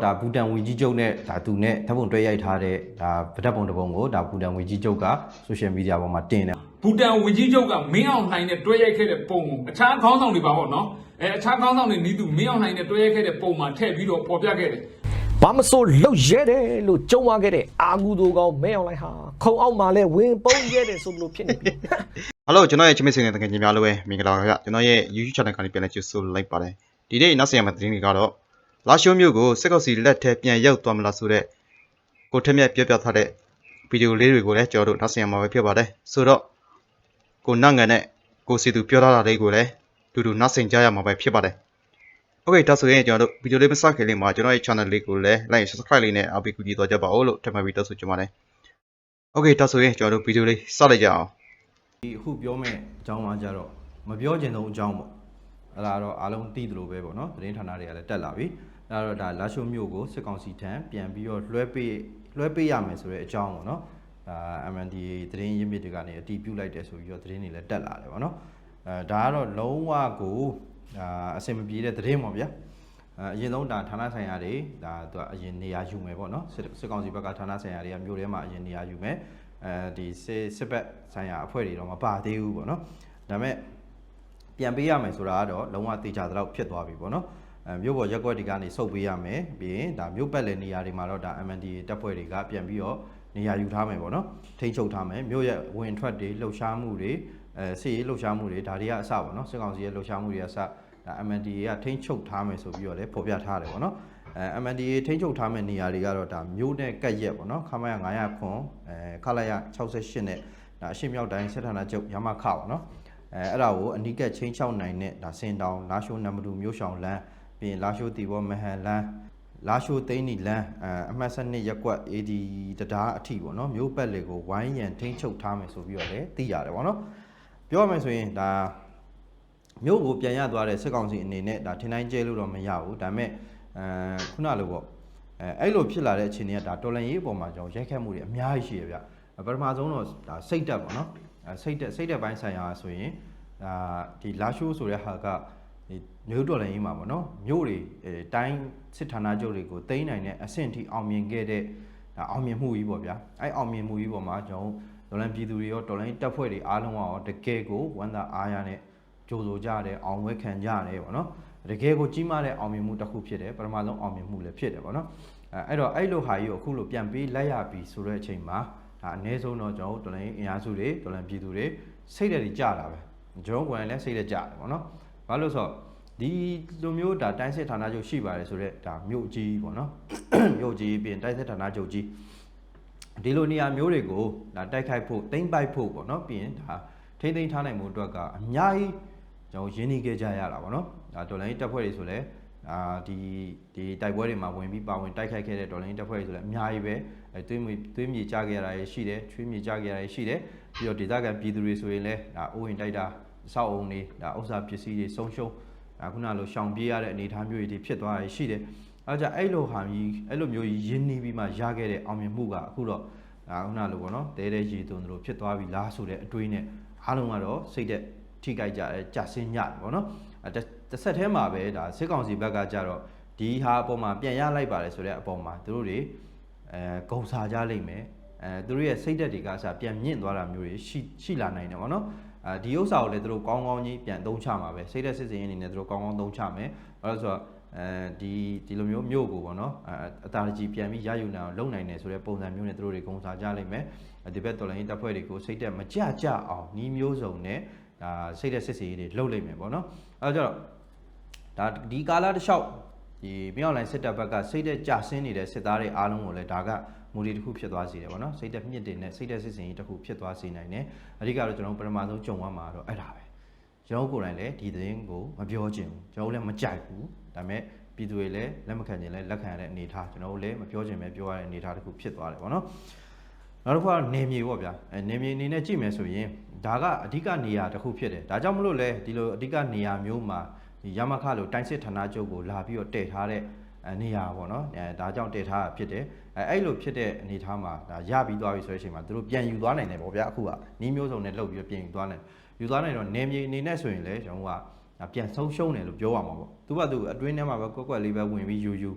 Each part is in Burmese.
ဒါဘူတန်ဝီကြီးကျုပ်နဲ့ဒါသူနဲ့ဓာတ်ပုံတွဲရိုက်ထားတဲ့ဒါဗဒတ်ပုံတစ်ပုံကိုဒါဘူတန်ဝီကြီးကျုပ်က social media ပေါ်မှာတင်တယ်ဘူတန်ဝီကြီးကျုပ်ကမင်းအောင်နိုင်နဲ့တွဲရိုက်ခဲ့တဲ့ပုံကိုအခြားခေါင်းဆောင်တွေပါပေါ့နော်အခြားခေါင်းဆောင်တွေနီးသူမင်းအောင်နိုင်နဲ့တွဲရိုက်ခဲ့တဲ့ပုံမှာထည့်ပြီးတော့ပေါ်ပြခဲ့တယ်ဘာမဆိုလှုပ်ရဲတယ်လို့ကြုံရခဲ့တဲ့အာဂူတို့ကောင်မဲအောင်လိုက်ဟာခုံအောက်မှာလဲဝင်ပုံးရဲတယ်ဆိုလို့ဖြစ်နေပြီဟယ်လိုကျွန်တော်ရဲ့ချစ်မိတ်ဆွေငယ်တကယ်ကြီးများလို့ပဲမင်္ဂလာပါခင်ဗျကျွန်တော်ရဲ့ YouTube channel ကနေပြန်လဲကြိုဆိုလိုက်ပါတယ်ဒီနေ့နောက်ဆက်ရမယ့်သတင်းတွေကတော့လာရှိုးမြို့ကိုစစ်ကောင်စီလက်ထက်ပြန်ရောက်သွားမလားဆိုတဲ့ကိုထက်မြက်ပြောပြထားတဲ့ဗီဒီယိုလေးတွေကိုလည်းကျွန်တော်တို့နောက်ဆက်ရမှာပဲဖြစ်ပါတယ်ဆိုတော့ကိုနတ်ငန်နဲ့ကိုစီသူပြောထားတာလေးကိုလည်းတူတူနောက်ဆက်ကြရမှာပဲဖြစ်ပါတယ်โอเคဒါဆိုရင်ကျွန်တော်တို့ဗီဒီယိုလေးမစခင်လေးမှာကျွန်တော်ရဲ့ channel လေးကိုလည်း like subscribe လေးနဲ့အားပေးကူညီတော့ကြပါဦးလို့ထပ်မံပြီးတောင်းဆိုချင်ပါတယ်โอเคဒါဆိုရင်ကျွန်တော်တို့ဗီဒီယိုလေးစလိုက်ကြအောင်ဒီအခုပြောမဲ့အကြောင်းကကြတော့မပြောချင်တဲ့အကြောင်းပေါ့အဲ့ဒါတော့အားလုံးသိသလိုပဲပေါ့နော်သတင်းဌာနတွေကလည်းတက်လာပြီအဲ့တော့ဒါလာရှိုးမြို့ကိုစစ်ကောင်စီထံပြန်ပြီးတော့လွှဲပေးရမယ်ဆိုတဲ့အကြောင်းပေါ့နော်ဒါ MNDAA သတင်းရင်းမြစ်တွေကနေအတည်ပြုလိုက်တယ်ဆိုပြီးတော့သတင်းတွေလည်းတက်လာတယ်ပေါ့နော်ဒါကတော့လုံးဝကိုအဆင်မပြေတဲ့သတင်းပေါ့ဗျာအရင်ဆုံးဒါဌာနဆိုင်ရာတွေဒါသူကအရင်နေရာယူမယ်ပေါ့နော်စစ်ကောင်စီဘက်ကဌာနဆိုင်ရာတွေကမြို့ထဲမှာအရင်နေရာယူမယ်ဒီစစ်ဘက်ဆိုင်ရာအဖွဲ့တွေတော့မပါသေးဘူးပေါ့နော်ဒါပေမဲ့ပြန်ပေးရမယ်ဆိုတာကတော့လုံးဝတေချာသလောက်ဖြစ်သွားပြီပေါ့နော်မြို့ပေါ်ရက်ကွက်တွေကနေစုပ်ပေးရမယ်ပြီးရင်ဒါမြို့ပတ်လည်နေရာတွေမှာတော့ဒါ MNDAA တပ်ဖွဲ့တွေကပြန်ပြီးတော့နေရာယူထားမယ်ပေါ့နော်ထိန်းချုပ်ထားမယ်မြို့ရဲ့ဝင်ထွက်တွေလှုပ်ရှားမှုတွေစစ်ရေးလှုပ်ရှားမှုတွေဒါတွေကအစပေါ့နော်စစ်ကောင်စီရဲ့လှုပ်ရှားမှုတွေကအစဒါ MNDAA ကထိန်းချုပ်ထားမယ်ဆိုပြီးတော့လည်းဖော်ပြထားတယ်ပေါ့နော်MNDAA ထိန်းချုပ်ထားမယ့်နေရာတွေကတော့ဒါမြို့နဲ့ကပ်ရက်ပေါ့နော်ခမရ900ခွန်ခလာရ68နဲ့ဒါအရှိမြောက်တိုင်းစစ်ဌာနချုပ်ရမခပေါ့နော်အဲ့ဒါကိုအနီးကပ်ချင်းချောက်နိုင်တဲ့ဒါစင်တောင်လာရှိုးနံပါတ်2မြို့ဆောင်လမ်းပြီးရင်လာရှိုးတီဘောမဟန်လမ်းလာရှိုးသိန်းနီလမ်းအမှတ်7ရက်ကွက် AD တရားအထိပေါ့နော်မြို့ပတ်လေကိုဝိုင်းရန်ထိန်းချုပ်ထားမယ်ဆိုပြီးတော့လည်းသိရတယ်ပေါ့နော်ပြောရမယ်ဆိုရင်ဒါမြို့ကိုပြန်ရသွားတဲ့စစ်ကောင်စီအနေနဲ့ဒါထင်တိုင်းကျဲလို့တော့မရဘူးဒါပေမဲ့ခုနလိုပေါ့အဲ့လိုဖြစ်လာတဲ့အခြေအနေကဒါတော်လန်ရေးအပေါ်မှာကျွန်တော်ရိုက်ခတ်မှုတွေအများကြီးရှိရဗျပထမဆုံးတော့ဒါစိတ်တက်ပေါ့နော်စိတ်တက်ပိုင်းဆိုင်ရာဆိုရင်ဒါဒီလာရှိုးဆိုတဲ့ဟာကဒီမြို့တော်လန်ရေးမှာပေါ့နော်မြို့တွေတိုင်းစစ်ဌာနချုပ်တွေကိုသိမ်းနိုင်တဲ့အဆင့်ထိအောင်မြင်ခဲ့တဲ့ဒါအောင်မြင်မှုကြီးပေါ့ဗျာအဲ့အောင်မြင်မှုကြီးပေါ်မှာကျွန်တော်တော်လန်ပြည်သူတွေရောတော်လန်တပ်ဖွဲ့တွေအားလုံးရောတကယ်ကိုဝမ်းသာအားရနဲ့ကြိုးဆိုကြတယ်အောင်ဝဲခံကြတယ်ပေါ့နော်တကယ်ကိုကြီးမားတဲ့အောင်မြင်မှုတစ်ခုဖြစ်တယ်ပထမဆုံးအောင်မြင်မှုလည်းဖြစ်တယ်ပေါ့နော်အဲ့တော့အဲ့လိုဟာကြီးကိုအခုလိုပြန်ပေးလိုက်ရပြီဆိုတဲ့အချိန်မှာဒါအနည်းဆုံးတော့ကျွန်တော်တို့တော်လိုင်းအင်အားစုတွေတော်လိုင်းပြည်သူတွေစိတ်ဓာတ်တွေကြတာပဲကျွန်တော်ကိုယ်တိုင်လည်းစိတ်ဓာတ်ကြတယ်ပေါ့နော်ဘာလို့ဆိုတော့ဒီလိုမျိုးဒါတိုင်းစစ်ဌာနချုပ်ရှိပါတယ်ဆိုတော့ဒါမြို့ကြီးပေါ့နော်မြို့ကြီးပြင်တိုင်းစစ်ဌာနချုပ်ကြီးဒီလိုနေရာမျိုးတွေကိုဒါတိုက်ခိုက်ဖို့တိမ့်ပိုက်ဖို့ပေါ့နော်ပြီးရင်ဒါထိမ့်သိမ်းထားနိုင်မှုအတွက်ကအများကြီးကျွန်တော်ရင်းနှီးခဲ့ကြရတာပေါ့နော်ဒါတော်လိုင်းတပ်ဖွဲ့တွေဆိုလဲဒီတိုက်ပွဲတွေမှာဝင်ပြီးပါဝင်တိုက်ခိုက်ခဲ့တဲ့တော်လိုင်းတပ်ဖွဲ့တွေဆိုလဲအများကြီးပဲသွေးမြေကြခဲ့ရတာရှိတယ်ချွေးမြေကြခဲ့ရတာရှိတယ်ပြီးတော့ဒေသခံပြည်သူတွေဆိုရင်လဲဒါအိုးဝင်တိုက်တာအဆောက်အုံတွေဒါဥစ္စာပစ္စည်းတွေဆုံးရှုံးခုနလိုရှောင်ပြေးရတဲ့အနေအထားမျိုးတွေဖြစ်သွားရရှိတယ်အဲကြောင့်အဲ့လိုဟာကြီးအဲ့လိုမျိုးကြီးရင်းနှီးပြီးမှရခဲ့တဲ့အောင်မြင်မှုကအခုတော့ခုနလိုပေါ့နော်တဲတဲရေသွန်းတို့ဖြစ်သွားပြီလားဆိုတဲ့အတွေးနဲ့အားလုံးကတော့စိတ်သက်ထိကြိုက်ကြတယ်ကြဆင်းညတယ်ပေါ့နော်တစ်ဆက်တည်းမှာပဲဒါစစ်ကောင်စီဘက်ကကြတော့ဒီဟာအပေါ်မှာပြန်ရလိုက်ပါတယ်ဆိုတဲ့အပေါ်မှာသူတို့တွေဂုံစားကြလိမ့်မယ်သူတို့ရဲ့စိတ်သက်တွေကစပြန်မြင့်သွားတာမျိုးတွေရှိလာနိုင်တယ်ပေါ့နော်ဒီဥစ္စာကိုလည်းသူတို့ကောင်းကောင်းကြီးပြန်သုံးချမှာပဲစိတ်သက်စစ်စင်ရင်းအနေနဲ့သူတို့ကောင်းကောင်းသုံးချမယ်ဘာလို့ဆိုတော့ဒီလိုမျိုးမြို့ကိုပေါ့နော်အတားကြီးပြန်ပြီးရယူနိုင်အောင်လုပ်နိုင်တယ်ဆိုတဲ့ပုံစံမျိုးနဲ့သူတို့တွေဂုံစားကြလိမ့်မယ်ဒီဘက်တော်လိုင်းတပ်ဖွဲ့တွေကိုစိတ်သက်မကြအောင်နီးမျိုးစုံနဲ့ဒါစိတ်သက်စစ်စင်ရေးတွေလုပ်လိမ့်မယ်ပေါ့နော်အဲကြတော့ဒါဒီကာလတစ်လျှောက်ဒီမြောက်လိုင်းစစ်တပ်ဘက်ကစိတ်သက်ကြဆင်းနေတဲ့စစ်သားတွေအားလုံးကိုလည်းဒါကမူဒီတစ်ခုဖြစ်သွားစေတယ်ပေါ့နော်စိတ်သက်မြင့်တင်တဲ့စိတ်သက်စစ်စင်ရေးတစ်ခုဖြစ်သွားစေနိုင်တယ်အဓိကတော့ကျွန်တော်ပထမဆုံးကြုံရမှာတော့အဲ့ဒါပဲကျွန်တော်ကိုယ်တိုင်လည်းဒီသတင်းကိုမပြောချင်ဘူးကျွန်တော်လည်းမကြိုက်ဘူးဒါပေမဲ့ပြည်သူတွေလည်းလက်မခံချင်လည်းလက်ခံရတဲ့အနေအထားကျွန်တော်လည်းမပြောချင်ပဲပြောရတဲ့အနေအထားတစ်ခုဖြစ်သွားတယ်ပေါ့နော်နောက်တစ်ခုကနေမြေပေါ့ဗျာနေမြေအနေနဲ့ကြည့်မယ်ဆိုရင်ဒါကအဓိကနေရာတစ်ခုဖြစ်တယ်ဒါကြောင့်မလို့လဲဒီလိုအဓိကနေရာမျိုးမှာဒီရမခလိုတိုင်းစစ်ဌာနချုပ်ကိုလာပြီးတော့တည်ထားတဲ့နေရာပေါ့နော်ဒါကြောင့်တည်ထားတာဖြစ်တယ်အဲ့လိုဖြစ်တဲ့အနေအထားမှာဒါရပြီးသွားပြီဆိုတဲ့အချိန်မှာသူတို့ပြန်ယူသွားနိုင်တယ်ပေါ့ဗျာအခုကနီးမျိုးစုံနဲ့လှုပ်ပြီးတော့ပြန်ယူသွားနိုင်တော့နေမြေအနေနဲ့ဆိုရင်လည်းကျွန်တော်ကပြန်ဆုံးရှုံးတယ်လို့ပြောရမှာပေါ့သူကသူအတွင်းထဲမှာပဲကွက်လေးပဲဝင်ပြီးယူ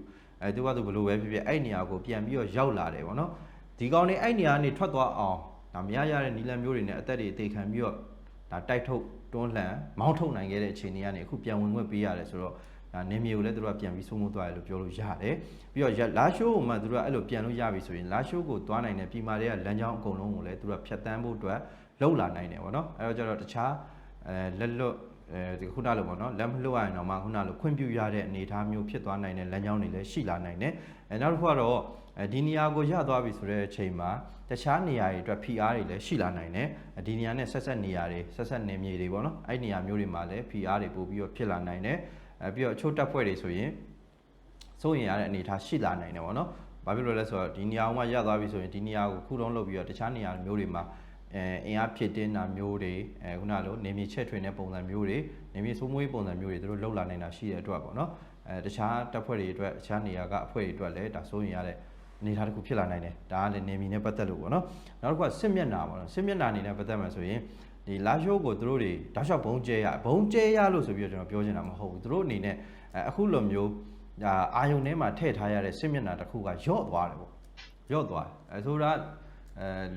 သူကသူဘယ်လိုပဲဖြစ်ဖြစ်အဲ့နေရာကိုပြန်ပြီးတော့ရောက်လာတယ်ပေါ့နော်ဒီကောင်နေအဲ့နေရာကနေထွက်သွားအောင်ဒါမရရတဲ့နီလန်မျိုးတွေနဲ့အသက်တွေအသေးခံပြီးတော့ဒါတိုက်ထုတ်တွန်းလှန်မောင်းထုတ်နိုင်ခဲ့တဲ့အခြေအနေကနေအခုပြန်ဝင်ခွင့်ပေးရတယ်ဆိုတော့ဒါနေမျိုးလည်းသူတို့ကပြန်ပြီးစိုးမိုးသွားတယ်လို့ပြောလို့ရတယ်ပြီးတော့လာရှိုးကိုမှသူတို့ကအဲ့လိုပြန်လို့ရပြီဆိုရင်လာရှိုးကိုသွားနိုင်တဲ့ပြည်မာတွေကလမ်းကြောင်းအကုန်လုံးကိုလည်းသူတို့ကဖြတ်တန်းဖို့အတွက်လှုပ်လာနိုင်တယ်ပေါ့နော်အဲ့တော့ကျတော့တခြားလက်လွတ်ဒီခုနလိုပေါ့နော်လက်မလွတ်ရရင်တော့မှခုနလိုခွင့်ပြုရတဲ့အနေအထားမျိုးဖြစ်သွားနိုင်တဲ့လမ်းကြောင်းတွေလည်းရှိလာနိုင်တယ်နောက်တစ်ခုကတော့ဒီနေရာကိုရသွားပြီဆိုတဲ့အချိန်မှာတခြားနေရာတွေအတွက် PR တွေလည်းရှိလာနိုင်တယ်ဒီနေရာနဲ့ဆက်နေရာတွေဆက်နေမြေတွေပေါ့နော်အဲ့နေရာမျိုးတွေမှာလည်း PR တွေပို့ပြီးတော့ဖြစ်လာနိုင်တယ်ပြီးတော့အချို့တပ်ဖွဲ့တွေဆိုရင်စိုးရင်ရတဲ့အနေအထားရှိလာနိုင်တယ်ပေါ့နော်ဘာဖြစ်လို့လဲဆိုတော့ဒီနေရာမှာရသွားပြီဆိုရင်ဒီနေရာကိုခုတုံးလုပ်ပြီးတော့တခြားနေရာမျိုးတွေမှာအင်အားဖြစ်တင်းတာမျိုးတွေခုနလိုနေမြေချက်ထွင်တဲ့ပုံစံမျိုးတွေနေမြေစိုးမွေးပုံစံမျိုးတွေသူတို့လှုပ်လာနိုင်တာရှိတဲ့အတွက်ပေါ့နော်တခြားတပ်ဖွဲ့တွေအတွက်တခြားနေရာကအဖွဲ့တွေအတွက်လည်းဒါစိုးရင်ရတဲ့အနေအထားတစ်ခုဖြစ်လာနိုင်တယ်ဒါကလည်းနေမြေနဲ့ပတ်သက်လို့ပေါ့နော်နောက်တစ်ခုကစစ်မျက်နှာပေါ့နော်စစ်မျက်နှာအနေနဲ့ပတ်သက်မှာဆိုရင်ဒီလာရှိုးကိုသူတို့တွေတောက်လျှောက်ဘုံကျဲရလို့ဆိုပြီးတော့ကျွန်တော်ပြောချင်တာမဟုတ်ဘူးသူတို့အနေနဲ့အခုလိုမျိုးဒါအာယုံထဲမှာထည့်ထားရတဲ့စစ်မျက်နှာတစ်ခုကယော့သွားတယ်ပေါ့ယော့သွားဆိုတာ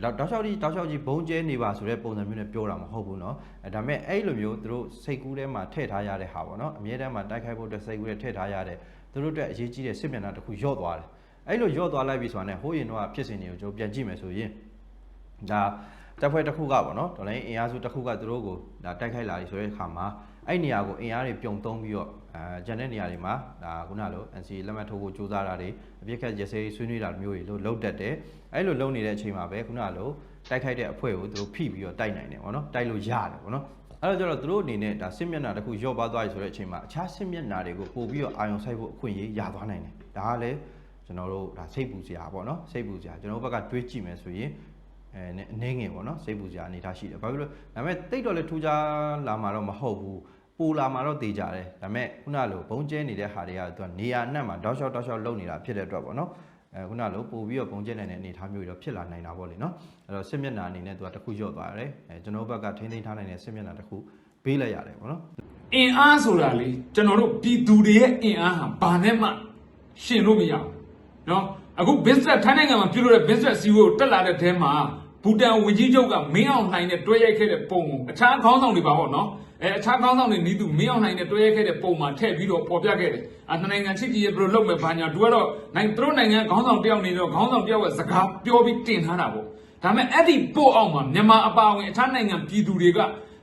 တောက်လျှောက်ကြီးဘုံကျဲနေပါဆိုတဲ့ပုံစံမျိုးနဲ့ပြောတာမဟုတ်ဘူးเนาะဒါပေမဲ့အဲ့လိုမျိုးသူတို့စိတ်ကူးထဲမှာထည့်ထားရတဲ့ဟာပေါ့เนาะအမြဲတမ်းမှာတိုက်ခိုက်ဖို့အတွက်စိတ်ကူးထဲထည့်ထားရတဲ့သူတို့အတွက်အရေးကြီးတဲ့စစ်မျက်နှာတစ်ခုယော့သွားတယ်အဲ့လိုယော့သွားလိုက်ပြီဆိုတာနဲ့ဟိုးရင်တော့ဖြစ်စဉ်တွေကိုကျွန်တော်ပြန်ကြည့်မယ်ဆိုရင်ဒါတပ်ဖွဲ့တစ်ခုကပေါ့နော်တော်လိုင်းအင်အားစုတစ်ခုကသူတို့ကိုဒါတိုက်ခိုက်လာပြီဆိုတဲ့အခါမှာအဲ့နေရာကိုအင်အားတွေပြုံသုံးပြီးတော့ဂျန်တဲ့နေရာတွေမှာဒါခုနလို NCA လက်မှတ်ထိုးဖို့ကြိုးစားတာတွေအပြစ်ခတ်ရစဲဆွေးနွေးတာမျိုးတွေလို့လုပ်တတ်တယ်အဲ့လိုလုပ်နေတဲ့အချိန်မှာပဲခုနလိုတိုက်ခိုက်တဲ့အဖွဲ့ကိုသူတို့ဖိပြီးတော့တိုက်နိုင်တယ်ပေါ့နော်တိုက်လို့ရတယ်ပေါ့နော်အဲ့တော့ကျတော့သူတို့အနေနဲ့ဒါစစ်မျက်နှာတစ်ခုရော့ပါသွားပြီဆိုတဲ့အချိန်မှာအခြားစစ်မျက်နှာတွေကိုပို့ပြီးတော့အာရုံစိုက်ဖို့အခွင့်အရေးရသွားနိုင်တယ်ဒါကလည်းကျွန်တော်တို့ဒါစိတ်ပူစရာပေါ့နော်စိတ်ပူစရာကျွန်တော်တို့ဘက်ကတွေးကြည့်မယ်ဆိုရင်အနေငယ်ပေါ့နော်စိတ်ပူစရာအနေထားရှိတယ်ဘာဖြစ်လို့ဒါပေမဲ့တိတ်တော့လည်းထူးခြားလာမှာတော့မဟုတ်ဘူးပူလာမှာတော့တေးကြတယ်ဒါပေမဲ့ခုနလိုဘုံကျဲနေတဲ့ဟာတွေကသူကနေရာအနှံ့မှာတောက်လျှောက်လုံနေတာဖြစ်တဲ့အတွက်ပေါ့နော်ခုနလိုပို့ပြီးတော့ဘုံကျဲနိုင်တဲ့အနေထားမျိုးတွေတော့ဖြစ်လာနိုင်တာပေါ့လေနော်အဲ့တော့စစ်မျက်နှာအနေနဲ့သူကတစ်ခုလျော့သွားတယ်ကျွန်တော်တို့ဘက်ကထိန်းသိမ်းထားနိုင်တဲ့စစ်မျက်နှာတစ်ခုပေးလိုက်ရတယ်ပေါ့နော်အင်အားဆိုတာလေကျွန်တော်တို့ပြည်သူတွေရဲ့အင်အားဟာဘာနဲ့မှရှင်လို့မရဘူးနော်အခု business ထိုင်းနိုင်ငံမှာပြုလုပ်တဲ့ business စီးကိုတက်လာတဲ့ထဲမှာဘူတန်ဝန်ကြီးချုပ်ကမင်းအောင်လှိုင်နဲ့တွဲရိုက်ခဲ့တဲ့ပုံကိုအခြားခေါင်းဆောင်တွေပါပေါ့နော်အခြားခေါင်းဆောင်တွေနီးသူမင်းအောင်လှိုင်နဲ့တွဲရိုက်ခဲ့တဲ့ပုံမှာထည့်ပြီးတော့ပေါ်ပြခဲ့တယ်နှစ်နိုင်ငံချစ်ကြည်ရေးဘယ်လိုလုပ်မယ်ဘာညာသူကတော့သူတို့နိုင်ငံခေါင်းဆောင်တယောက်နေတော့ခေါင်းဆောင်တယောက်ကစကားပြောပြီးတင်ထားတာပေါ့ဒါပေမဲ့အဲ့ဒီပို့အောင်မှာမြန်မာအပါအဝင်အခြားနိုင်ငံပြည်သူတွေ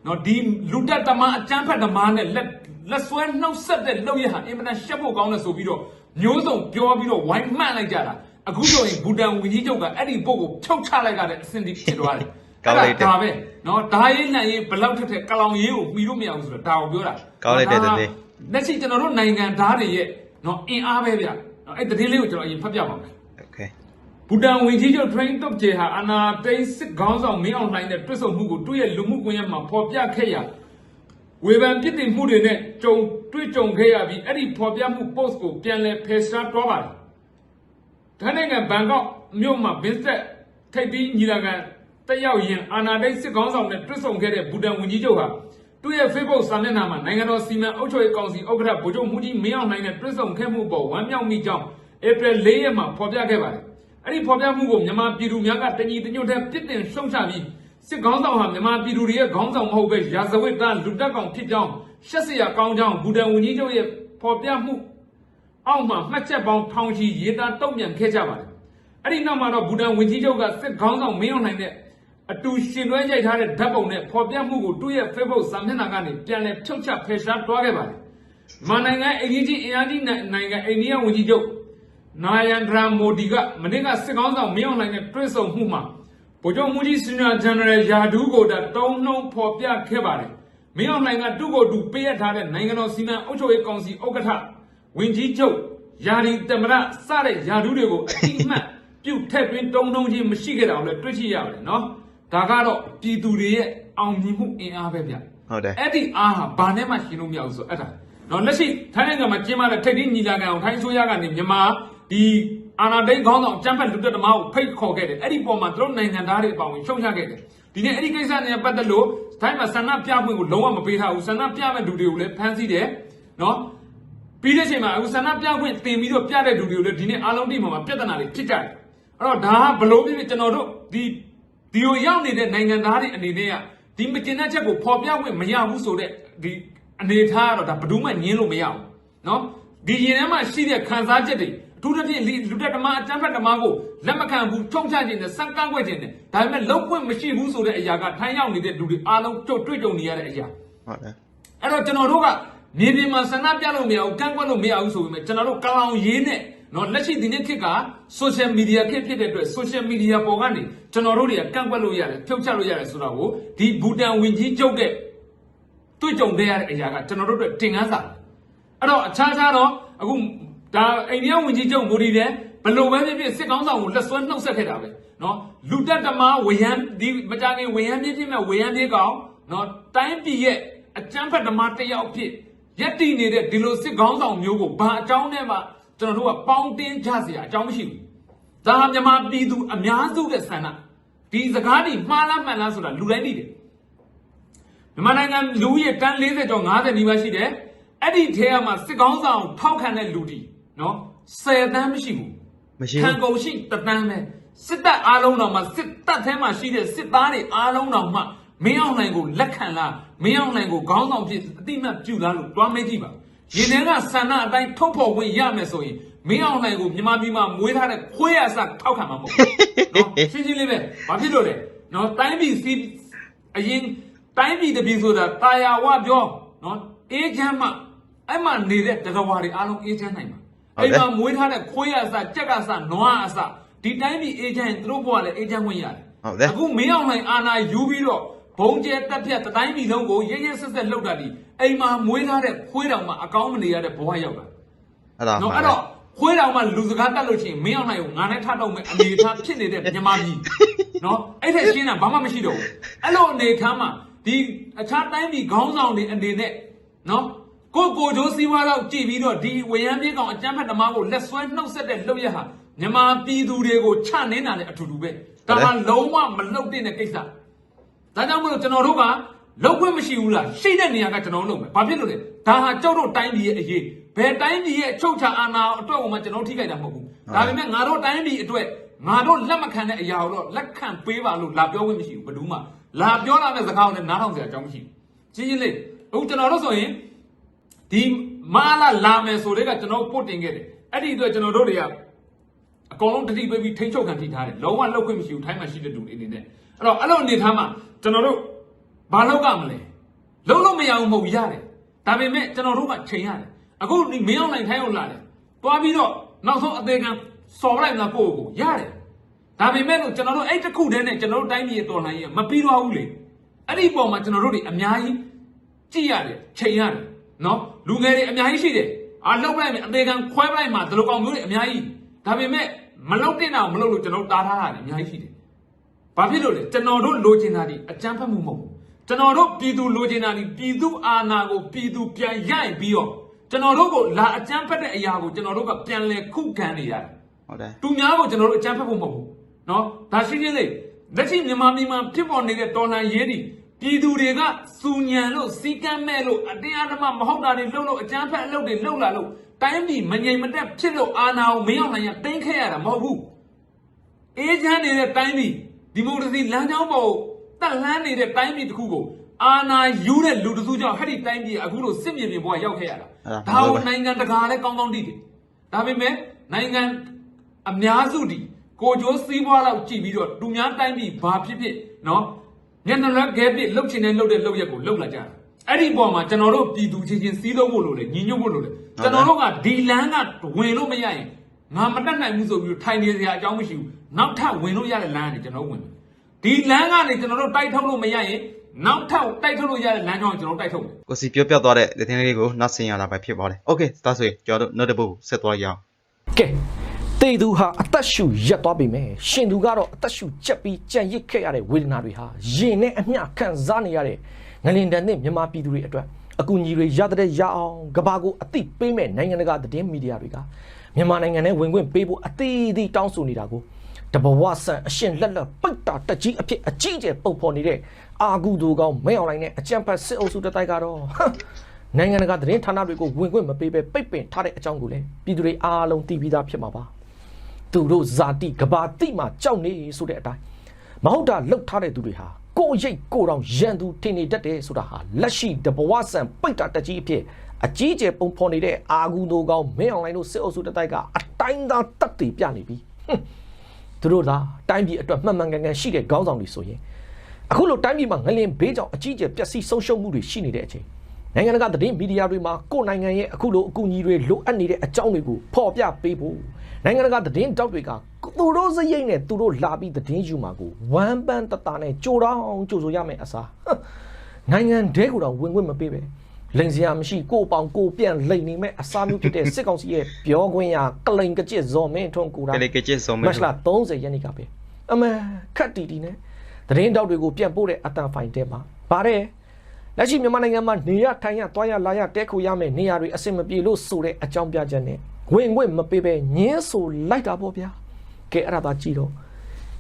ကနော်ဒီလူတက်သမားအကြမ်းဖက်သမားနဲ့လက်ဆွဲနှုတ်ဆက်တဲ့လုပ်ရဟာအင်မတန်ရှက်ဖို့ကောင်းတယ်ဆိုပြီးတော့မျိုးစုံပြောပြီးတော့ဝိုင်းမှန်လိုက်ကြတာအခုဆိုရင်ဘူတန်ဝန်ကြီးချုပ်ကအဲ့ဒီပုတ်ကိုဖြုတ်ချလိုက်ကြတဲ့အဆင့်တိဖြစ်သွားတယ်ကောင်းလိုက်တယ်ဒါပဲနော်ဒါရေးနိုင်ရေးဘလောက်ထက်ထက်ကလောင်ရေးကိုမှီလို့မရဘူးဆိုတော့ဒါကိုပြောတာကောင်းလိုက်တဲ့တဲ့လက်ရှိကျွန်တော်တို့နိုင်ငံသားတွေရဲ့နော်အင်အားပဲဗျနော်အဲ့တည်လေးကိုကျွန်တော်အရင်ဖတ်ပြပါမယ်โอเคဘူတန်ဝန်ကြီးချုပ် train တုတ်ကျေဟာအာနာတိတ်စစ်ခေါင်းဆောင်မင်းအောင်လှိုင်တဲ့တွစ်ဆုံမှုကိုသူ့ရဲ့လူမှုကွန်ရက်မှာဖော်ပြခဲ့ရဝေဖန်ပြစ်တင်မှုတွေနဲ့တွေ့ကြုံခဲ့ရပြီးအဲ့ဒီဖော်ပြမှု post ကိုပြန်လည်ဖယ်ရှားသွားပါတယ်ထိုင်းနိုင်ငံဘန်ကောက်မြို့မှာ business ထိပ်သီးညီလာခံတက်ရောက်ရင်အာနာတိတ်စစ်ခေါင်းဆောင်နဲ့တွေ့ဆုံခဲ့တဲ့ဘူတန်ဝန်ကြီးချုပ်ဟာသူ့ရဲ့ Facebook စာမျက်နှာမှာနိုင်ငံတော်စီမံအုပ်ချုပ်ရေးကောင်စီဥက္ကဋ္ဌဗိုလ်ချုပ်မှုကြီးမင်းအောင်လှိုင်နဲ့တွေ့ဆုံခဲ့မှုပေါ်ဝမ်းမြောက်မိကြောင်းဧပြီ 4 ရက်မှာဖော်ပြခဲ့ပါတယ်အဲ့ဒီဖော်ပြမှုကိုမြန်မာပြည်သူများကတညီတညွတ်တည်းပြစ်တင်ရှုံချပြီးစစ်ခေါင်းဆောင်ဟာမြန်မာပြည်သူတွေရဲ့ခေါင်းဆောင်မဟုတ်ပဲရာဇဝတ်သားလူတက်ကောင်ဖြစ်ကြောင်းရှက်စရာကောင်းကြောင်းဘူတန်ဝန်ကြီးချုပ်ရဲ့ဖော်ပြမှုအောက်မှာမှတ်ချက်ပေါင်းထောင်ချီရေးသားတုံ့ပြန်ခဲ့ကြပါတယ်အဲ့ဒီနောက်မှာတော့ဘူတန်ဝန်ကြီးချုပ်ကစစ်ခေါင်းဆောင်မင်းအောင်လှိုင်နဲ့အတူရှင်တွဲရိုက်ထားတဲ့ဓာတ်ပုံနဲ့ဖော်ပြမှုကိုသူ့ရဲ့ Facebook စာမျက်နှာကနေပြန်လည်ဖြုတ်ချဖယ်ရှားသွားခဲ့ပါတယ်မြန်မာနိုင်ငံအိန္ဒိယအင်အားကြီးနိုင်ငံအိန္ဒိယဝန်ကြီးချုပ်နာယန်ဒရာမိုဒီကမနေ့ကစစ်ကောင်းဆောင်မင်းအောင်လှိုင်နဲ့တွေ့ဆုံမှုမှာဗိုလ်ချုပ်မှုကြီးစီနီယာဂျန်နရယ်ယာဒူးကိုတုံးနှုံဖော်ပြခဲ့ပါတယ်မင်းအောင်လှိုင်ကသူ့ကိုယ်သူပေးရထားတဲ့နိုင်ငံတော်စီမံအုပ်ချုပ်ရေးကောင်စီဥက္ကဋ္ဌဝန်ကြီးချုပ်ယာဒီတမရစတဲ့ယာဒူးတွေကိုအတိအမှတ်ပြုတ်ထက်တွင်းတုံးနှုံချင်းမရှိခဲ့တာကိုလည်းတွေ့ရှိရပါတယ်နော်ဒါကတော့ပြည်သူတွေရဲ့အောင်မြင်မှုအင်အားပဲဗျဟုတ်တယ်အဲ့ဒီအားဟာဘာနဲ့မှရှင်းလို့မရဘူးဆိုအဲ့ဒါနော်လက်ရှိထိုင်းနိုင်ငံမှာကျင်းပတဲ့ထိပ်သီးညီလာခံကိုထိုင်းအစိုးရကနေမြန်မာဒီအာဏာသိမ်းခေါင်းဆောင်ကျန်းဖက်လူတက်သမားကိုဖိတ်ခေါ်ခဲ့တယ်အဲ့ဒီပုံမှာသူတို့နိုင်ငံသားတွေအပေါင်းရှုံချခဲ့တယ်ဒီနေ့အဲ့ဒီကိစ္စနဲ့ပတ်သက်လို့ထိုင်းမှာဆန္ဒပြပွင့်ကိုလုံးဝမပေးထားဘူးဆန္ဒပြမဲ့လူတွေကိုလည်းဖမ်းဆီးတယ်နော် ပြီးတဲ့အချိန်မှာအခုဆန္ဒပြခွင့်တင်ပြီးတော့ပြတဲ့လူတွေကိုလည်းဒီနေ့အားလုံးတိမှာပြဿနာတွေဖြစ်ကြတယ်အဲ့တော့ဒါကဘလို့ဖြစ်ဖြစ်ကျွန်တော်တို့ဒီကိုရောက်နေတဲ့နိုင်ငံသားတွေအနေနဲ့ကဒီမကျင်တဲ့ချက်ကိုပေါ်ပြခွင့်မရဘူးဆိုတဲ့ဒီအနေထားကတော့ဒါဘယ်သူမှညင်းလို့မရဘူးနော်ဒီရင်ထဲမှာရှိတဲ့ခံစားချက်တွေအထူးသဖြင့်လူတက်ဓမ္မအကျမ်းဖက်ဓမ္မကိုလက်မခံဘူးထုံချခြင်းနဲ့စံကန့်ကွက်ခြင်းနဲ့ဒါပေမဲ့လုံးဝမရှိဘူးဆိုတဲ့အရာကထိုင်းရောက်နေတဲ့လူတွေအားလုံးတွေ့ကြုံနေရတဲ့အရာဟုတ်တယ်အဲ့တော့ကျွန်တော်တို့ကမြေပြင်မှာဆန္ဒပြလို့မရဘူးကန့်ကွက်လို့မရဘူးဆိုပေမဲ့ကျွန်တော်တို့ကလောင်ရေးနဲ့နော်လက်ရှိဒီနေ့ခေတ်က social media ခေတ်ဖြစ်တဲ့အတွက် social media ပေါ်ကနေကျွန်တော်တို့တွေကကန့်ကွက်လို့ရတယ်ဖြုတ်ချလို့ရတယ်ဆိုတာကိုဒီဘူတန်ဝင်ကြီးကျုပ်တဲ့တွေ့ကြုံခဲ့ရတဲ့အရာကကျွန်တော်တို့အတွက်တင်ကန်းစာအဲ့တော့အခြားတော့အခုဒါအိန္ဒိယဝင်ကြီးကျုပ်မိုဒီလည်းဘလို့ပဲဖြစ်ဖြစ်စစ်ကောင်းဆောင်ကိုလက်စွဲနှုတ်ဆက်ခဲ့တာပဲနော်လူတက်ဓမ္မဝေယံဒီမကြခင်ဝေယံပြည့်ဖြစ်မဲ့ဝေယံပြေကောင်နော်တိုင်းပြည်ရဲ့အကျမ်းဖက်ဓမ္မတစ်ယောက်ဖြစ်ရက်တည်နေတဲ့ဒီလိုစစ်ကောင်းဆောင်မျိုးကိုဘာအကြောင်းနဲ့မှကျွန်တော်တို့ကပေါင်းတင်းကြเสียအကြောင်းမရှိဘူးဒါဟာမြန်မာပြည်သူအများစုတဲ့ဆန္ဒဒီစကားတွေမှားလားမှန်လားဆိုတာလူတိုင်းသိတယ်မြန်မာနိုင်ငံလူဦးရေတန်း40ကျော်50နီးပါးရှိတယ်အဲ့ဒီထဲမှာစစ်ကောင်းဆောင်ထောက်ခံတဲ့လူတီနော်10တန်းမရှိဘူးခံကုန်ရှိတတန်းပဲစစ်တပ်အားလုံးတော်မှာစစ်တပ်ထဲမှာရှိတဲ့စစ်သားတွေအားလုံးတော်မှာမင်းအောင်နိုင်ကိုလက်ခံလားမင်းအောင်နိုင်ကိုခေါင်းဆောင်ဖြစ်အတိမတ်ပြုလားလို့တွားမေးကြည့်ပါရင်ထဲကဆန္ဒအတိုင်းထုတ်ဖော်ခွင့်ရမယ်ဆိုရင်မင်းအောင်နိုင်ကိုမြန်မာပြည်မှာမွေးထားတဲ့ခွေးရစထောက်ခံမှာမဟုတ်ဘူးနော်ရှင်းရှင်းလေးပဲဘာဖြစ်လို့လဲနော်တိုင်းပြည်စီအရင်တိုင်းပြည်တပြည်ဆိုတာတာယာဝပြောနော်အေးချမ်းမှအဲ့မှာနေတဲ့တကဝါတွေအားလုံးအေးချမ်းနိုင်မှာအဲ့မှာမွေးထားတဲ့ခွေးရစကြက်ကစနွားအစဒီတိုင်းပြည်အေးချမ်းရင်သူတို့ဘဝလည်းအေးချမ်းခွင့်ရတယ်အခုမင်းအောင်နိုင်အာဏာယူပြီးတော့ဘုံကျဲတက်ဖြတ်တိုင်းပြည်လုံးကိုရရဆက်ဆက်လှုပ်တာဒီအိမ်မှာမွေးထားတဲ့ခွေးတောင်မှအကောင်းမနေရတဲ့ဘဝရောက်တာအဲ့ဒါနော်အဲ့တော့ခွေးတောင်မှလူစကားတက်လို့ရှိရင်မင်းအောင်နိုင်ကိုငါနဲ့ထတော့မဲ့အနေထားဖြစ်နေတဲ့မြန်မာပြည်နော်အဲ့ဒါရှင်းတာဘာမှမရှိတော့ဘူးအဲ့လိုအနေထားမှာဒီအခြားတိုင်းပြည်ခေါင်းဆောင်တွေအနေနဲ့နော်ကိုကျိုးစည်းဝါးတော့ကြည်ပြီးတော့ဒီဝေယံပြေးကောင်အကျမ်းဖက်ဓမ္မကိုလက်ဆွဲနှုတ်ဆက်တဲ့လုပ်ရဟာမြန်မာပြည်သူတွေကိုချနေတာလည်းအထူတူပဲဒါမှလုံးဝမလုပ်တဲ့ကိစ္စဒါကြောင့်မလို့ကျွန်တော်တို့ကလောက်ခွင့်မရှိဘူးလားရှိတဲ့နေရာကကျွန်တော်တို့လုပ်မယ်ဘာဖြစ်လို့လဲဒါဟာကျုပ်တို့တိုင်းပြည်ရဲ့အရေးဘယ်တိုင်းပြည်ရဲ့အချုပ်ချာအာဏာအတွက်ကိုမှကျွန်တော်ထိခိုက်တာမဟုတ်ဘူးဒါပေမဲ့ငါတို့တိုင်းပြည်အတွက်ငါတို့လက်မခံတဲ့အရာကိုတော့လက်ခံပေးပါလို့လာပြောခွင့်မရှိဘူးဘယ်သူမှလာပြောလာတဲ့စကားကိုလည်းနားထောင်စရာအကြောင်းမရှိဘူးချင်းချင်းလေးအခုကျွန်တော်တို့ဆိုရင်ဒီမာလာမယ်ဆိုတဲ့ကကျွန်တော်ပို့တင်ခဲ့တယ်အဲ့ဒီအတွက်ကျွန်တော်တို့တွေကအကုန်လုံးတတိပေးပြီးထိန်းချုပ်ခံထိထားတယ်လုံးဝလောက်ခွင့်မရှိဘူးထိုင်းမှာရှိတဲ့လူတွေအနေနဲ့အဲ့တော့အဲ့လိုအနေထားမှာကျွန်တော်တို့ဘာလောက်ကမလဲလုံးလုံးမရအောင်မဟုတ်ရတယ်ဒါပေမဲ့ကျွန်တော်တို့ကချိန်ရတယ်အခုဒီမင်းအောင်နိုင်ထိုင်းအောင်လာတယ်တွားပြီးတော့နောက်ဆုံးအသေးခံစော်လိုက်မလားကိုရတယ်ဒါပေမဲ့လို့ကျွန်တော်တို့အဲ့တစ်ခုတည်းနဲ့ကျွန်တော်တို့တိုင်းပြည်တော်လှန်ရေးမပြီးတော့ဘူးလေအဲ့ဒီပုံမှာကျွန်တော်တို့တွေအများကြီးကြည့်ရတယ်ချိန်ရတယ်နော်လူငယ်တွေအများကြီးရှိတယ်လောက်လိုက်မယ်အသေးခံခွဲလိုက်မှာဒီလိုကောင်မျိုးတွေအများကြီးဒါပေမဲ့မလောက်တင်တာမလောက်လို့ကျွန်တော်တားထားတာအများကြီးရှိတယ်ဘာဖြစ်လို့လဲကျွန်တော်တို့လိုချင်တာဒီအကြမ်းဖက်မှုမဟုတ်ဘူးကျွန်တော်တို့ပြည်သူလိုချင်တာဒီပြည်သူအာဏာကိုပြည်သူပြန်ရရင်ပြီးတော့ကျွန်တော်တို့ကိုလာအကြမ်းဖက်တဲ့အရာကိုကျွန်တော်တို့ကပြန်လဲခုခံနေရတယ်ဟုတ်တယ်သူများကိုကျွန်တော်တို့အကြမ်းဖက်ဖို့မဟုတ်ဘူးနော်ဒါရှင်းရှင်းလေးလက်ရှိမြန်မာပြည်မှာဖြစ်ပေါ်နေတဲ့တော်လှန်ရေးတွေပြည်သူတွေကစူညံလို့စီကမ်းမဲ့လို့အတရားဓမ္မမဟုတ်တာတွေလုပ်လို့အကြမ်းဖက်အလုပ်တွေလုပ်လာလို့တိုင်းပြည်မငြိမ်မသက်ဖြစ်လို့အာဏာကိုမင်းအောင်နိုင်ရတင်းခဲ့ရတာမဟုတ်ဘူးအေးချမ်းနေတဲ့တိုင်းပြည်ဒီမိုကရေစီလမ်းကြောင်းပေါ်တက်လှမ်းနေတဲ့တိုင်းပြည်တစ်ခုကိုအာဏာယူတဲ့လူတစုကြောင့်ဟဲ့ဒီတိုင်းပြည်အခုလိုစစ်မြေပြင်ပေါ်ရောက်ခဲ့ရတာဒါကိုနိုင်ငံတကာလည်းကောင်းကောင်းသိတယ်ဒါပေမဲ့နိုင်ငံအများစုဒီကိုကျိုးစည်းပွားတော့ကြည့်ပြီးတော့သူများတိုင်းပြည်ဘာဖြစ်ဖြစ်နော်ညနေလက်ခဲပြလှုပ်ချင်တဲ့လှုပ်တဲ့လှုပ်ရက်ကိုလှုပ်လာကြတယ်အဲ့ဒီပေါ်မှာကျွန်တော်တို့ပြည်သူချင်းချင်းစည်းလုံးဖို့လိုတယ်ညီညွတ်ဖို့လိုတယ်ကျွန်တော်တို့ကဒီလမ်းကဝင်လို့မရရင်ငါမတတ်နိုင်ဘူးဆိုပြီးထိုင်နေစရာအကြောင်းမရှိဘူးနောက်ထပ်ဝင်လို့ရတဲ့လမ်းကနေကျွန်တော်ဝင်ဒီလမ်းကနေကျွန်တော်တို့တိုက်ထုတ်လို့မရရင်နောက်ထပ်တိုက်ထုတ်လို့ရတဲ့လမ်းကြောင်းကျွန်တော်တိုက်ထုတ်ကိုစီပြောပြသွားတဲ့သတင်းလေးကိုနောက်ဆင်ရတာပဲဖြစ်ပါတယ်โอเคဒါဆိုရင်ကျွန်တော်တို့ notebook ဆက်သွားရအောင်ကဲတေသူဟာအသက်ရှူရက်သွားပြီမယ်ရှင်သူကတော့အသက်ရှူချက်ပြီးကြံရစ်ခဲ့ရတဲ့ဝေဒနာတွေဟာရင်နဲ့အမျှခံစားနေရတဲ့ငလင်တန်နဲ့မြန်မာပြည်သူတွေအတွက်အကူအညီတွေရတဲ့ရအောင်ကဘာကိုအသိပေးမဲ့နိုင်ငံတကာသတင်းမီဒီယာတွေကမြန်မာနိုင်ငံနဲ့ဝင်ခွင့်ပေးဖို့အသီးသီးတောင်းဆိုနေတာကိုတဘဝဆန်အရှင်လက်လက်ပိတ်တာတက်ကြီးအဖြစ်အကြီးကျယ်ပုံဖော်နေတဲ့အာဂူဒိုကောင်မဲအောင်လိုင်းနဲ့အကြံဖတ်စစ်အုပ်စုတိုက်ကတော့ နိုင်ငံတကာသတင်းဌာနတွေကိုဝင်ခွင့်မပေးဘဲပိတ်ပင်ထားတဲ့အကြောင်းကိုလည်းပြည်သူတွေအားလုံးသိပြီးသားဖြစ်မှာပါသူတို့ဇာတိကဘာတိမှာကြောက်နေဆိုတဲ့အတိုင်းမဟုတ်တာလှုပ်ထားတဲ့သူတွေဟာကိုယ်ရိတ်ကိုယ်တော်ရန်သူထင်နေတတ်တယ်ဆိုတာဟာလက်ရှိတဘဝဆန်ပိတ်တာတက်ကြီးအဖြစ်အကြီးကျယ်ပုံဖော်နေတဲ့အာဂူတို့ကောင်မင်းအွန်လိုင်းတို့စစ်အုပ်စုတစ်တိုက်ကအတိုင်းသားတက်တည်ပြနေပြီသူတို့သာတိုင်းပြည်အတွက်မှန်မှန်ကန်ကန်ရှိတဲ့ခေါင်းဆောင်တွေဆိုရင်အခုလိုတိုင်းပြည်မှာငလင်ဘေးကြောင့်အကြီးကျယ်ပျက်စီးဆုံးရှုံးမှုတွေရှိနေတဲ့အချိန်နိုင်ငံတကာသတင်းမီဒီယာတွေမှာကိုယ်နိုင်ငံရဲ့အခုလိုအကူအညီတွေလိုအပ်နေတဲ့အကြောင်းတွေကိုဖော်ပြပေးဖို့နိုင်ငံတကာသတင်းတောက်တွေကသူတို့စရိတ်နဲ့သူတို့လာပြီးသတင်းယူမှာကိုဝမ်းပန်းတတနဲ့ကြိုတောင်းကြိုဆိုရမယ်အစားနိုင်ငံတဲကိုတော့ဝင်ခွင့်မပေးပဲလိန်စရာမရှိကိုပေါင်ကိုပြန့်လိန်နေမဲ့အစားမျိုးဖြစ်တဲ့စစ်ကောင်စီရဲ့ပြောခွင့်ရကလိန်ကကြစ်ဇော်မင်းထွန်းကိုတာမတ်လ30ရက်နေ့ကပဲအမှန်ခက်တီတီနဲ့သတင်းတောက်တွေကိုပြန်ပို့တဲ့အတန်ဖိုင်တဲမှာပါတယ်လက်ရှိမြန်မာနိုင်ငံမှာနေရထိုင်ရသွားရလာရတဲခုရမယ်နေရာတွေအဆင်မပြေလို့ဆိုတဲ့အကြောင်းပြချက်နဲ့ဝင်ခွင့်မပေးပဲညင်းဆိုလိုက်တာပေါ့ဗျာကဲအဲ့ဒါသာကြည့်တော့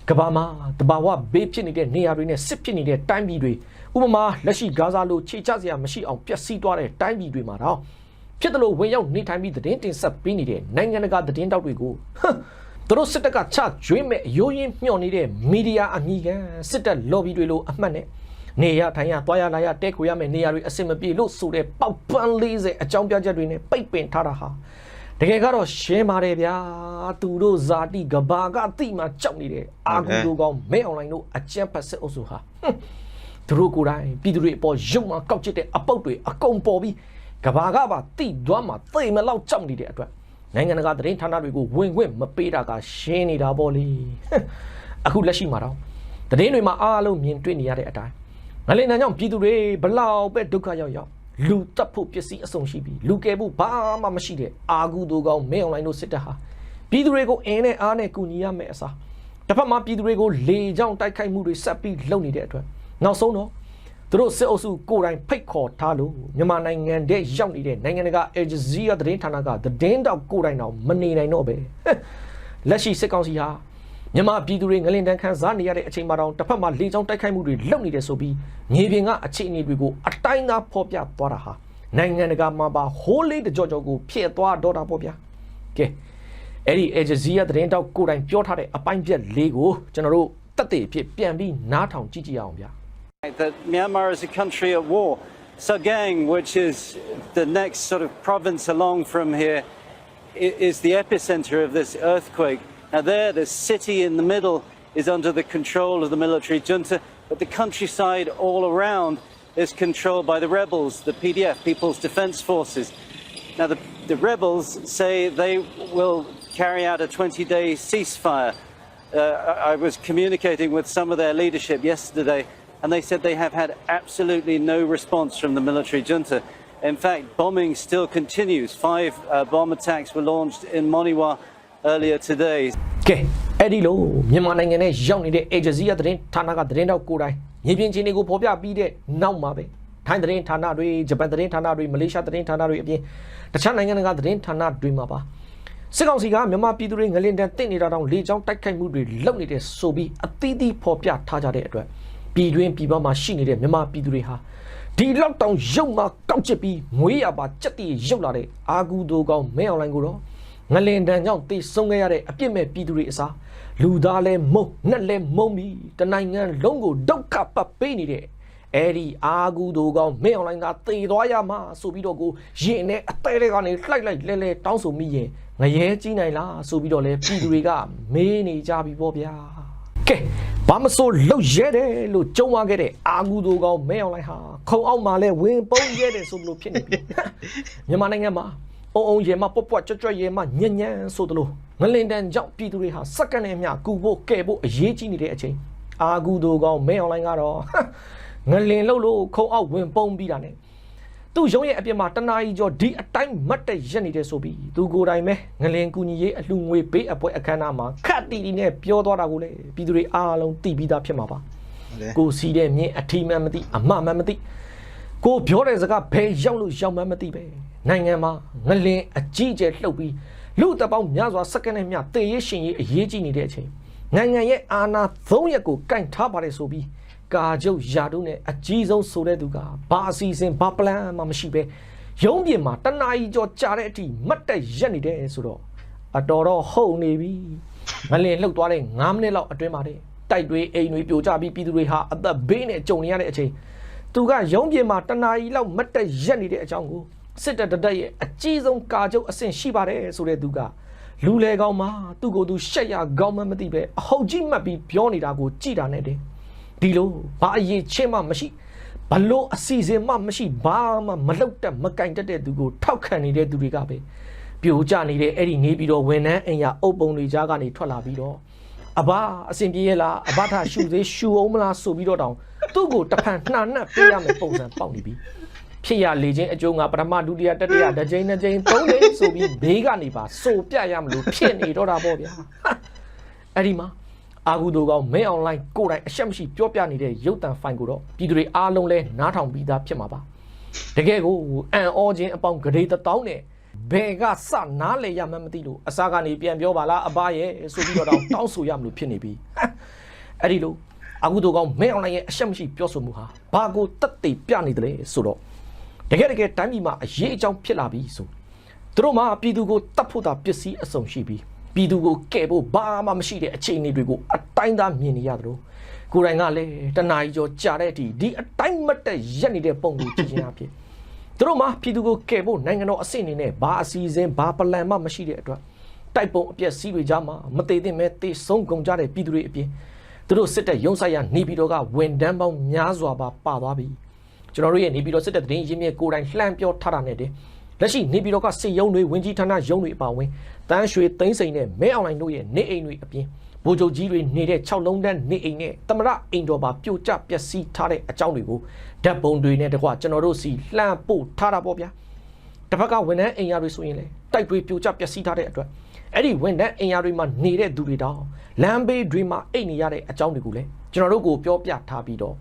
ကဘာမှာတဘာဝဘေးဖြစ်နေတဲ့နေရာတွေနဲ့စစ်ဖြစ်နေတဲ့တိုင်းပြည်တွေဥပမာလက်ရှိဂါဇာလိုခြေချစရာမရှိအောင်ပျက်စီးသွားတဲ့တိုင်းပြည်တွေမှာတော့ဖြစ်တယ်လို့ဝင်ရောက်နေထိုင်ပြီးသတင်းတင်ဆက်ပေးနေတဲ့နိုင်ငံတကာသတင်းတောက်တွေကိုသူတို့စစ်တပ်ကချကျွေးမဲ့ရိုးရင်းမျှော်နေတဲ့မီဒီယာအမိခံစစ်တပ် lobby တွေလိုအမှတ်နဲ့နေရထိုင်ရသွားရလာရတဲခွေရမယ်နေရာတွေအဆင်မပြေလို့ဆိုတဲ့ပေါက်ပန်း40အကြောင်းပြချက်တွေနဲ့ပိတ်ပင်ထားတာဟာတကယ်ကတော့ရှင်းပါတယ်ဗျာသူတို့ဇာတိကဘာကအတိမှကြောက်နေတဲ့အာဂူတို့ကောင်မဲအွန်လိုင်းတို့အကြမ်းဖက်စစ်အုပ်စုဟာသူတို့ကိုယ်တိုင်ပြည်သူတွေအပေါ်ရုံမှကောက်ချစ်တဲ့အပုတ်တွေအကုန်ပေါ်ပြီးကဘာကပါတိသွားမှသိမလောက်ကြောက်နေတဲ့အတွက်နိုင်ငံတကာသတင်းဌာနတွေကိုဝင်ခွင့်မပေးတာကရှင်းနေတာပေါ့လေအခုလက်ရှိမှာတော့သတင်းတွေမှာအားလုံးမြင်တွေ့နေရတဲ့အတိုင်းငလင်တန်းကြောင့်ပြည်သူတွေဘလောက်ပဲဒုက္ခရောက်လူတပ်ဖို့ပစ္စည်းအစုံရှိပြီးလူကယ်ဖို့ဘာမှမရှိတဲ့အာဂူတို့ကောင်မင်းအွန်လိုင်းတို့စစ်တပ်ဟာပြည်သူတွေကိုအင်းနဲ့အားနဲ့ကူညီရမယ်အစားတစ်ဖက်မှာပြည်သူတွေကိုလေကြောင်းတိုက်ခိုက်မှုတွေဆက်ပြီးလုပ်နေတဲ့အတွက်နောက်ဆုံးတော့သူတို့စစ်အုပ်စုကိုယ်တိုင်ဖိတ်ခေါ်ထားလို့မြန်မာနိုင်ငံတည်းရောက်နေတဲ့နိုင်ငံတကာအယ်ဂျဇီးယာသတင်းဌာနကသတင်းတောက်ကိုယ်တိုင်တော့မနေနိုင်တော့ပဲလက်ရှိစစ်ကောင်စီဟာမြန်မာပြည်သူတွေငလင်တန်းခန်းစားနေရတဲ့အချိန်မှာတော့တစ်ဖက်မှာလေကြောင်းတိုက်ခိုက်မှုတွေလုပ်နေတယ်ဆိုပြီးမြေပြင်ကအခြေအနေတွေကိုအတိုင်းသားဖော်ပြသွားတာဟာနိုင်ငံတကာမှာပါဟိုးလေးတကြောကြောကိုဖျက်သွားတော့တာပေါ့ဗျာကဲအဲ့ဒီအဂျဇီးယာသတင်းတောက်ကိုယ်တိုင်ပြောထားတဲ့အပိုင်းပြက်လေးကိုကျွန်တော်တို့တက်တည်ဖြစ်ပြန်ပြီးနားထောင်ကြည့်ကြရအောင်ဗျာ That Myanmar is a country at war. Sagaing, which is the next sort of province along from here, is the epicenter of this earthquake. Now there, the city in the middle is under the control of the military junta, but the countryside all around is controlled by the rebels, the PDF, People's Defence Forces. Now the rebels say they will carry out a 20-day ceasefire. I was communicating with some of their leadership yesterday, and they said they have had absolutely no response from the military junta. In fact, bombing still continues. 5 bomb attacks were launched in Moniwa earlier today. ကဲအဲ့ဒီလိုမြန်မာနိုင်ငံနဲ့ရောက်နေတဲ့ agency ရသတင်းဌာနကသတင်းတောက်ကိုယ်တိုင်မြေပြင်ချင်းတွေကိုဖော်ပြပြီးတဲ့နောက်မှာပဲထိုင်းသတင်းဌာနတွေဂျပန်သတင်းဌာနတွေမလေးရှားသတင်းဌာနတွေအပြင်တခြားနိုင်ငံတကာသတင်းဌာနတွေမှာပါစစ်ကောင်စီကမြန်မာပြည်သူတွေငလင်တန်းတင့်နေတာတောင်လေကြောင်းတိုက်ခိုက်မှုတွေလုပ်နေတဲ့ဆိုပြီးအသီးသီးဖော်ပြထားကြတဲ့အတွက်ပြည်တွင်းပြည်ပမှာရှိနေတဲ့မြန်မာပြည်သူတွေဟာဒီလောက်တောင်ရုပ်မှာကောက်ချစ်ပြီးငွေရပါစက်တီရုပ်လာတဲ့အာဂူတို့ကောင်မဲအွန်လိုင်းကိုတော့ငလင်တန်းကြောင့်တိတ်ဆုံးခဲ့ရတဲ့အပြစ်မဲ့ပြည်သူတွေအစားလူသားလဲမုံနှက်လဲမုံပြီးတနိုင်ငံလုံးကိုဒုက္ခပတ်ပေးနေတဲ့အဲ့ဒီအာဂူတို့ကောင်မဲအွန်လိုင်းကသေသွားရမှာဆိုပြီးတော့ကိုရင်နဲ့အသေးလေးကနေလှိုက်လိုက်လဲလဲတောင်းဆိုမိရင်ငရဲကြီးနိုင်လားဆိုပြီးတော့လဲပြည်သူတွေကမေးနေကြပြီပေါ့ဗျာကဲဘာမဆိုလှုပ်ရဲတယ်လို့ကြုံရခဲ့တဲ့အာဂူတို့ကောင်မဲအွန်လိုင်းဟာခုံအောက်မှာလဲဝင်ပုံးရဲတယ်ဆိုလို့ဖြစ်နေပြီမြန်မာနိုင်ငံမှာအုံရဲမှာပွတ်ကြွရဲမှာညံ့ညံ့ဆိုသလိုငလင်တန်ကြောင့်ပြည်သူတွေဟာစက္ကန့်နဲ့မျှကူဖို့ကဲဖို့အရေးကြီးနေတဲ့အချိန်အာဂူတို့ကောင်မဲအွန်လိုင်းကတော့ငလင်လို့ခုံအောက်ဝင်ပုံးပြီးတာနဲ့သူ့ရုံးရဲ့အပြင်မှာတနာကြီးကျော်ဒီအတိုင်းမတ်တက်ရက်နေတယ်ဆိုပြီးသူကိုယ်တိုင်ပဲငလင်ကူညီရေးအလှငွေပေးအပွဲအခမ်းအနားမှာခတ်တီတီနဲ့ပြောသွားတာကိုလေပြည်သူတွေအားလုံးသိပြီးသားဖြစ်မှာပါကိုစီးတဲ့မြင်းအထီးမှန်မသိအမှန်မှန်မသိကိုပြောတဲ့စကားဘယ်ရောက်လို့ရောက်မှန်းမသိပဲနိုင်ငံမှာငလင်အကြီးကျယ်လှုပ်ပြီးလူတပေါင်းများစွာစက္ကန့်နဲ့မျှတေရရှင်ရေးအရေးကြီးနေတဲ့အချိန်နိုင်ငံရဲ့အာဏာ3ရက်ကိုကန့်ထားပါတယ်ဆိုပြီးကာကျုပ်ယာတို့နဲ့အကြီးဆုံးဆိုတဲ့သူကဘာအစီအစဉ်ဘာပလန်မှမရှိပဲ ရုံးပြင်မှာတနာရီကျော်ကြာတဲ့အထိမတ်တက်ရက်နေတယ်ဆိုတော့အတော်တော့ဟုတ်နေပြီငလင်လှုပ်သွားတဲ့9မိနစ်လောက်အတွင်းမှာတဲ့တိုက်တွေအိမ်တွေပြိုကျပြီးပြည်သူတွေဟာအသက်ဘေးနဲ့ကြုံနေရတဲ့အချိန်သူကရုံးပြင်မှာတနာရီလောက်မတ်တက်ရက်နေတဲ့အကြောင်းကိုစစ်တပ်တက်ရဲ့အကြီးဆုံးကာချုပ်အဆင့်ရှိပါတယ်ဆိုတဲ့သူကလူလေကောင်းမှာသူ့ကိုယ်သူရှက်ရကောင်းမှမသိပဲအဟုတ်ကြီးမှတ်ပြီးပြောနေတာကိုကြည်တာနဲ့တဲ့ဒီလိုဘာအရေးချင်းမှမရှိဘလို့အစီအစဉ်မှမရှိဘာမှမလှုပ်တက်မကင်တက်တဲ့သူကိုထောက်ခံနေတဲ့သူတွေကပဲပြိုကျနေတဲ့အဲ့ဒီနေပြီးတော့ဝန်ထမ်းအင်ရအုပ်ပုံတွေကြားကနေထွက်လာပြီးတော့အဘအစဉ်ပြေးရလားအဘထရှူသေးရှူအောင်မလားဆိုပြီးတော့တောင်သူ့ကိုတဖန်နှာနှက်ပေးရမယ်ပုံစံပေါက်နေပြီဖြစ်ရလေချင်းအကျိုးငါပထမဒုတိယတတိယတစ်ကြိမ်နှစ်ကြိမ်သုံးကြိမ်ဆိုပြီးဘေးကနေပါစိုးပြရမလို့ဖြစ်နေတော့တာပေါ့ဗျာအဲ့ဒီမှာအာဂုတိုကောင်မင်းအွန်လိုင်းကိုယ်တိုင်အရှက်မရှိပြောပြနေတဲ့ရုပ်တံဖိုင်ကိုတော့ပြည်သူတွေအားလုံးလဲနားထောင်ပြီးသားဖြစ်မှာပါတကယ်ကိုအန်အောချင်းအပေါင်းဂရေ1000နဲ့ဘယ်ကစနားလေရမှမသိလို့အစားကနေပြန်ပြောပါလားအဘရဲ့ဆိုပြီးတော့တောင်းဆိုရမလို့ဖြစ်နေပြီအဲ့ဒီလိုအာဂုတိုကောင်မင်းအွန်လိုင်းရဲ့အရှက်မရှိပြောဆိုမှုဟာဘာကိုတက်သိပြနေတယ်လဲဆိုတော့တကယ်တိုင်းပြည်မှာအရေးအကြောင်းဖြစ်လာပြီဆိုသူတို့မှာပြည်သူကိုတတ်ဖို့တာပစ္စည်းအစုံရှိပြီးပြည်သူကိုကဲ့ဖို့ဘာမှမရှိတဲ့အခြေအနေတွေကိုအတိုင်းသားမြင်နေရတယ်လို့ကိုယ်တိုင်ကလည်းတနာရီကျော်ကြာတဲ့အထိဒီအတိုင်းမတက်ရက်နေတဲ့ပုံကိုကြည့်ချင်းအဖြစ်သူတို့မှာပြည်သူကိုကဲ့ဖို့နိုင်ငံတော်အဆင့်အနေနဲ့ဘာအစီအစဉ်ဘာပလန်မှမရှိတဲ့အတွက်တိုက်ပုံအပြက်စီးတွေကြားမှာမသေးသင့်မဲတေဆုံးကုန်ကြတဲ့ပြည်သူတွေအပြင်သူတို့စစ်တပ်ရုံးဆိုင်ရနေပြည်တော်ကဝန်တန်းပေါင်းများစွာပါသွားပြီကျွန်တော်တို့ရဲ့နေပြည်တော်စစ်တပ်သတင်းရင်းမြစ်ကိုယ်တိုင်လှမ်းပြောထားတာနဲ့တည်းလက်ရှိနေပြည်တော်ကစစ်ရုံးတွေဝင်ကြီးဌာနရုံးတွေအပါအဝင်တန်းရွှေသိန်းစိန်နဲ့မဲအွန်လိုင်းတို့ရဲ့နေအိမ်တွေအပြင်ဗိုလ်ချုပ်ကြီးတွေနေတဲ့6လုံးတန်းနေအိမ်နဲ့သမရအိမ်တော်ပါပြိုကျပျက်စီးထားတဲ့အကြောင်းတွေကိုဓာတ်ပုံတွေနဲ့တကွကျွန်တော်တို့စီလှမ်းပို့ထားတာပေါ့ဗျာတစ်ဖက်ကဝန်ထမ်းအိမ်ယာတွေဆိုရင်လေတိုက်တွေပြိုကျပျက်စီးထားတဲ့အတွက်အဲ့ဒီဝန်ထမ်းအိမ်ယာတွေမှာနေတဲ့သူတွေတောင်လမ်းဘေးတွေမှာအိတ်နေရတဲ့အကြောင်းတွေကိုလည်းကျွန်တော်တို့ကိုပြောပြထားပြီးတော့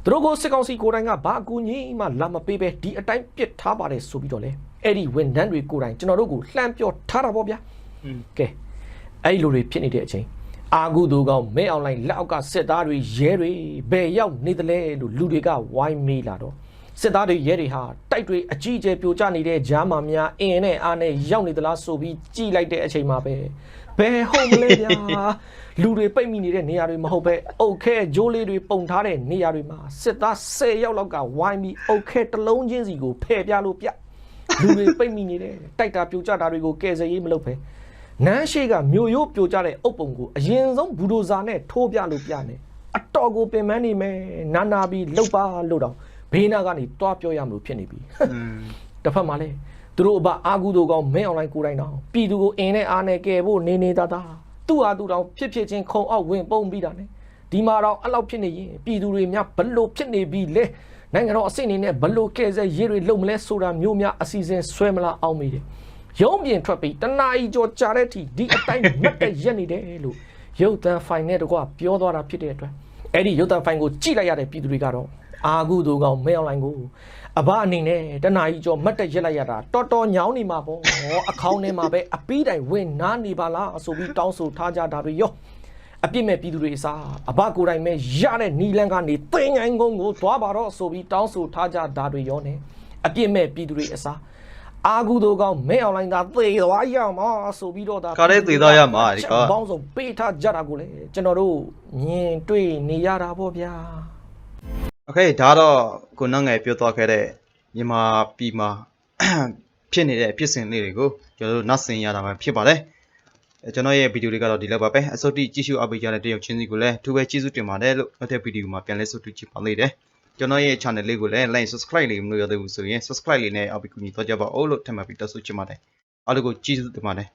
သူတို့ကိုစစ်ကောင်စီကိုယ်တိုင်ကဘာအကူအညီမှလာမပေးပဲဒီအတိုင်းပစ်ထားပါတယ်ဆိုပြီးတော့လေအဲ့ဒီဝန်ထမ်းတွေကိုယ်တိုင်ကျွန်တော်တို့ကိုလှမ်းပြောထားတာပေါ့ဗျာကဲအဲ့ဒီလိုတွေဖြစ်နေတဲ့အချိန်အာဂုတိုကောင်မဲအွန်လိုင်းလက်အောက်ကစစ်သားတွေရဲတွေဘယ်ရောက်နေသလဲလို့လူတွေကဝိုင်းမေးလာတော့စစ်သားတွေရဲတွေဟာတိုက်တွေအကြီးအကျယ်ပြိုကျနေတဲ့ဂျားမာများအင်းနဲ့အားနဲ့ရောက်နေသလားဆိုပြီးကြည်လိုက်တဲ့အချိန်မှာပဲဘယ်ဟုတ်မလဲဗျာလူတွေပိတ်မိနေတဲ့နေရာတွေမဟုတ်ပဲအုတ်ခဲဂျိုးလေးတွေပုံထားတဲ့နေရာတွေမှာစစ်သား10ယောက်လောက်ကဝိုင်းပြီးအုတ်ခဲတစ်လုံးချင်းစီကိုဖယ်ပြလို့ပြလူတွေပိတ်မိနေတဲ့တိုက်တာပြိုကျတာတွေကိုကယ်ဆယ်ရေးမလုပ်ပဲနန်းရှိကမြို့ရိုးပြိုကျတဲ့အုတ်ပုံကိုအရင်ဆုံးဘူဒိုဇာနဲ့ထိုးပြလို့ပြနေအတော်ကိုပင်ပန်းနေမယ်နာပြီးလှုပ်ပါလို့တော့ဘေးနာကနေတွားပြောရမလို့ဖြစ်နေပြီတစ်ဖက်မှာလဲသူတို့အဘအာဂုတိုကောင်မင်းအွန်လိုင်းကိုယ်တိုင်တော့ပြည်သူကိုအင်းနဲ့အားနဲ့ကယ်ဖို့နေသားသူ့ဟာသူတောင်ဖြစ်ချင်းခုံအောက်ဝင်ပုံပြီးတာနဲ့ဒီမှာတော့အဲ့လောက်ဖြစ်နေရင်ပြည်သူတွေများဘလို့ဖြစ်နေပြီလဲနိုင်ငံတော်အဆင့်အနေနဲ့ဘလို့ကဲဆဲရေးတွေလုံမလဲဆိုတာမျိုးများအစီအစဉ်ဆွဲမလားအောင်မိတယ်ရုံးပြင်ထွက်ပြီးတနာရီကျော်ကြာတဲ့အထိဒီအတိုင်းမတ်တက်ရက်နေတယ်လို့ရုပ်သံဖိုင်နဲ့တကွပြောသွားတာဖြစ်တဲ့အတွက်အဲ့ဒီရုပ်သံဖိုင်ကိုကြည့်လိုက်ရတဲ့ပြည်သူတွေကတော့အာဂုတိုကောင်မဲအွန်လိုင်းကိုအဘအနေနဲ့တနာရီကျော်မတ်တက်ရက်လိုက်ရတာတော်တော်ညောင်းနေမှာပေါ့အခေါင်းထဲမှာပဲအပီးတိုင်ဝင်နားနေပါလားဆိုပြီးတောင်းဆိုထားကြတာတွေရောအပြစ်မဲ့ပြည်သူတွေအစားအဘကိုယ်တိုင်ပဲရတဲ့နီလန်းကနေသိငိုင်းကုန်းကိုသွားပါတော့ဆိုပြီးတောင်းဆိုထားကြတာတွေရောနဲ့အပြစ်မဲ့ပြည်သူတွေအစားအာဂုတိုကောင်မဲအွန်လိုင်းကသေသွားရမှာဆိုပြီးတော့ဒါခါလေးသေသွားရမှာဒီကဘောင်းဆုံးပေးထားကြတာကိုလေကျွန်တော်တို့မြင်တွေ့နေရတာပေါ့ဗျာโอเคဒါတော့ကိုနော့ငယ်ပြောသွားခဲ့တဲ့မြန်မာပြည်မှာဖြစ်နေတဲ့ဖြစ်စဉ်လေးတွေကိုကျွန်တော်တို့နောက်ဆင်ရတာပဲဖြစ်ပါတယ်ကျွန်တော်ရဲ့ဗီဒီယိုလေးကတော့ဒီလောက်ပါပဲအစိုးရကြည့်ရှုအားပေးကြတဲ့တယောက်ချင်းစီကိုလည်းအထူးပဲကျေးဇူးတင်ပါတယ်လို့နောက်ထပ်ဗီဒီယိုမှာပြန်လဲဆုတူချစ်ပါလိမ့်တယ်ကျွန်တော်ရဲ့ channel လေးကိုလည်း like subscribe လေးမလုပ်ရသေးဘူးဆိုရင် subscribe လေးနဲ့အောက်ပြီးကူညီတော့ကြပါဦးလို့ထပ်မံပြီးတောင်းဆိုချင်ပါတယ်အားလုံးကိုကျေးဇူးတင်ပါတယ်